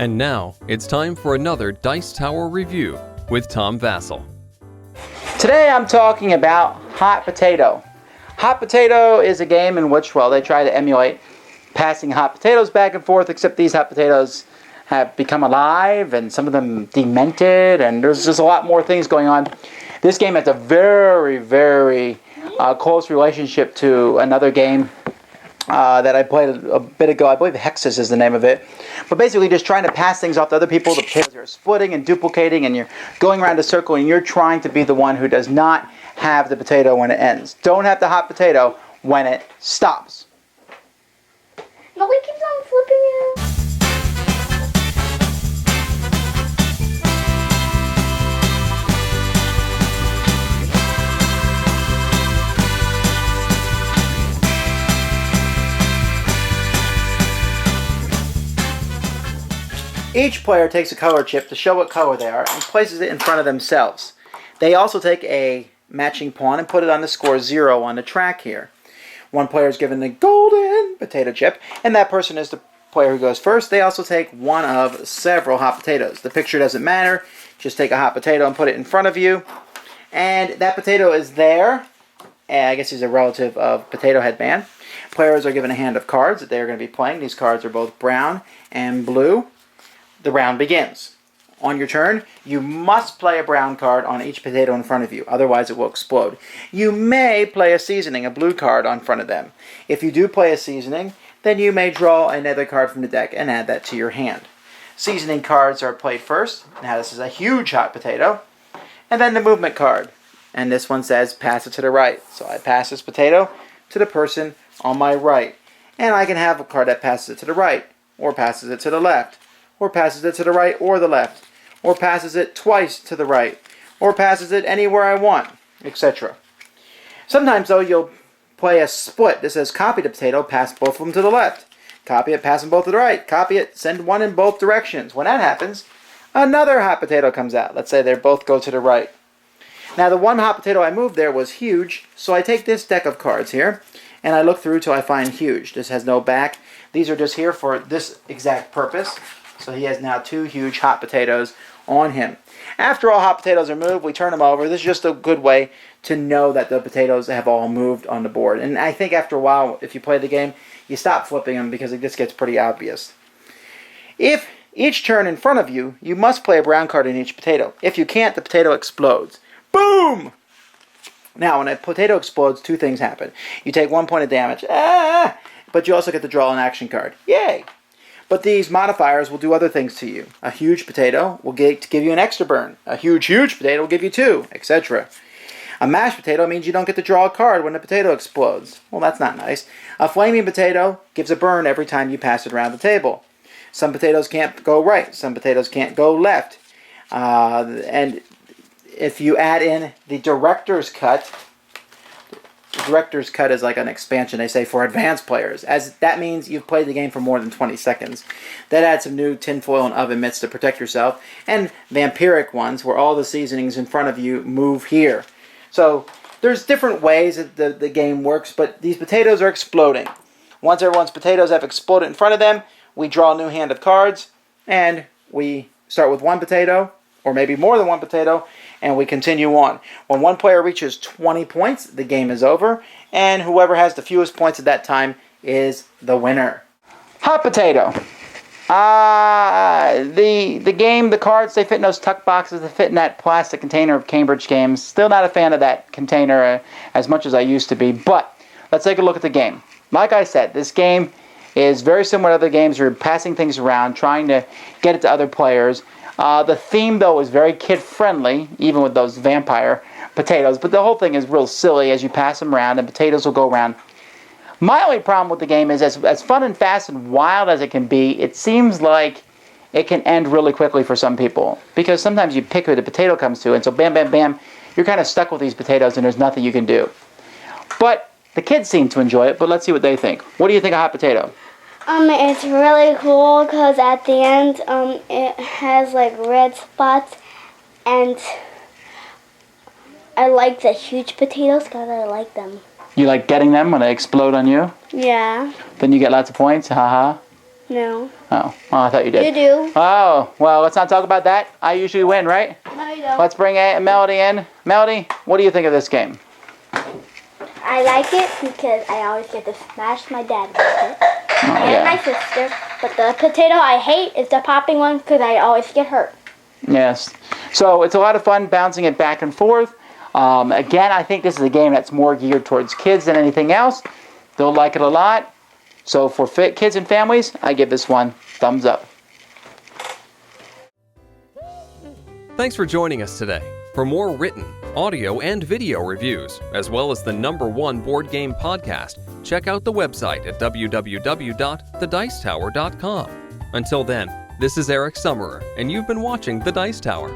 And now, it's time for another Dice Tower review with Tom Vasel. Today I'm talking about Hot Potato. Hot Potato is a game in which, well, they try to emulate passing hot potatoes back and forth, except these hot potatoes have become alive and some of them demented, and there's just a lot more things going on. This game has a very, very close relationship to another game that I played a bit ago. I believe Hexes is the name of it. But basically just trying to pass things off to other people. The potatoes are splitting and duplicating, and you're going around a circle, and you're trying to be the one who does not have the potato when it ends. Don't have the hot potato when it stops. No, we keep on flipping it. Each player takes a color chip to show what color they are and places it in front of themselves. They also take a matching pawn and put it on the score 0 on the track here. One player is given the golden potato chip, and that person is the player who goes first. They also take one of several hot potatoes. The picture doesn't matter. Just take a hot potato and put it in front of you. And that potato is there. And I guess he's a relative of Potato Headband. Players are given a hand of cards that they're going to be playing. These cards are both brown and blue. The round begins. On your turn, you must play a brown card on each potato in front of you, otherwise it will explode. You may play a seasoning, a blue card, on front of them. If you do play a seasoning, then you may draw another card from the deck and add that to your hand. Seasoning cards are played first. Now this is a huge hot potato. And then the movement card. And this one says, pass it to the right. So I pass this potato to the person on my right. And I can have a card that passes it to the right, or passes it to the left, or passes it to the right or the left, or passes it twice to the right, or passes it anywhere I want, etc. Sometimes, though, you'll play a split. This says copy the potato, pass both of them to the left. Copy it, pass them both to the right. Copy it, send one in both directions. When that happens, another hot potato comes out. Let's say they both go to the right. Now, the one hot potato I moved there was huge, so I take this deck of cards here, and I look through till I find huge. This has no back. These are just here for this exact purpose. So he has now 2 huge hot potatoes on him. After all hot potatoes are moved, we turn them over. This is just a good way to know that the potatoes have all moved on the board. And I think after a while, if you play the game, you stop flipping them because it just gets pretty obvious. If each turn in front of you, you must play a brown card in each potato. If you can't, the potato explodes. Boom! Now, when a potato explodes, 2 things happen. You take 1 point of damage, but you also get to draw an action card. Yay! But these modifiers will do other things to you. A huge potato will give you an extra burn. A huge potato will give you 2, etc. A mashed potato means you don't get to draw a card when the potato explodes. Well, that's not nice. A flaming potato gives a burn every time you pass it around the table. Some potatoes can't go right. Some potatoes can't go left. And if you add in the director's cut, the director's cut is like an expansion, they say, for advanced players, as that means you've played the game for more than 20 seconds. That adds some new tinfoil and oven mitts to protect yourself, and vampiric ones where all the seasonings in front of you move here. So there's different ways that the game works, but these potatoes are exploding. Once everyone's potatoes have exploded in front of them, we draw a new hand of cards, and we start with 1 potato, or maybe more than 1 potato, and we continue on. When one player reaches 20 points, the game is over, and whoever has the fewest points at that time is the winner. Hot potato. The game, the cards, they fit in those tuck boxes, they fit in that plastic container of Cambridge games. Still not a fan of that container as much as I used to be, but let's take a look at the game. Like I said, this game is very similar to other games. You're passing things around, trying to get it to other players. The theme, though, is very kid-friendly, even with those vampire potatoes. But the whole thing is real silly as you pass them around, and potatoes will go around. My only problem with the game is, as fun and fast and wild as it can be, it seems like it can end really quickly for some people. Because sometimes you pick who the potato comes to, and so bam, bam, bam, you're kind of stuck with these potatoes, and there's nothing you can do. But the kids seem to enjoy it, but let's see what they think. What do you think of Hot Potato? It's really cool because at the end, it has like red spots, and I like the huge potatoes because I like them. You like getting them when they explode on you? Yeah. Then you get lots of points, haha. No. Oh, well, I thought you did. You do. Oh, well, let's not talk about that. I usually win, right? No, you don't. Let's bring Melody in. Melody, what do you think of this game? I like it because I always get to smash my dad with it. Oh, And yeah. my sister. But the potato I hate is the popping one because I always get hurt. Yes. So it's a lot of fun bouncing it back and forth. Again, I think this is a game that's more geared towards kids than anything else. They'll like it a lot. So for kids and families, I give this one thumbs up. Thanks for joining us today. For more written, audio, and video reviews, as well as the #1 board game podcast, check out the website at www.thedicetower.com. Until then, this is Eric Summerer, and you've been watching The Dice Tower.